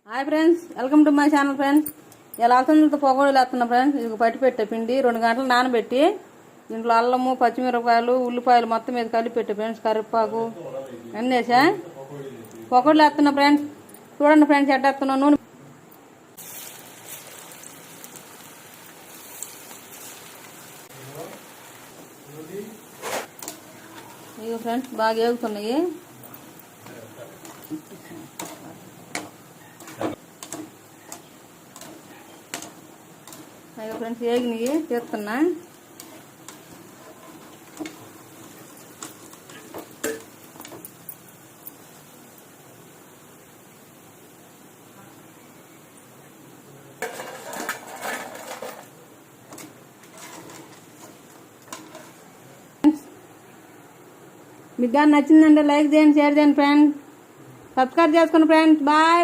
Hi friends, welcome to my channel friends. ఇలా అలసందలతో పకోడీలు వేస్తున్నా ఫ్రెండ్స్. ఇది పట్టి పెట్టే పిండి 2 గంటలు నానబెట్టి దీంట్లో అల్లము, పచ్చిమిరపకాయలు, ఉల్లిపాయలు మొత్తం మీద కలిపి పెట్టే ఫ్రెండ్స్. కరివేపాకు అన్నీ వేసా పకోడీలు వేస్తున్నా ఫ్రెండ్స్. చూడండి ఫ్రెండ్స్ ఎట్ట వేస్తున్నా. నూనె ఇవి ఫ్రెండ్స్ బాగా వేగుతున్నాయి. అయ్యో ఫ్రెండ్స్ వేగినవి తీస్తున్నా. మీకు కానీ నచ్చిందంటే లైక్ చేయండి, షేర్ చేయండి ఫ్రెండ్స్. సబ్స్క్రైబ్ చేసుకోండి ఫ్రెండ్స్. బాయ్.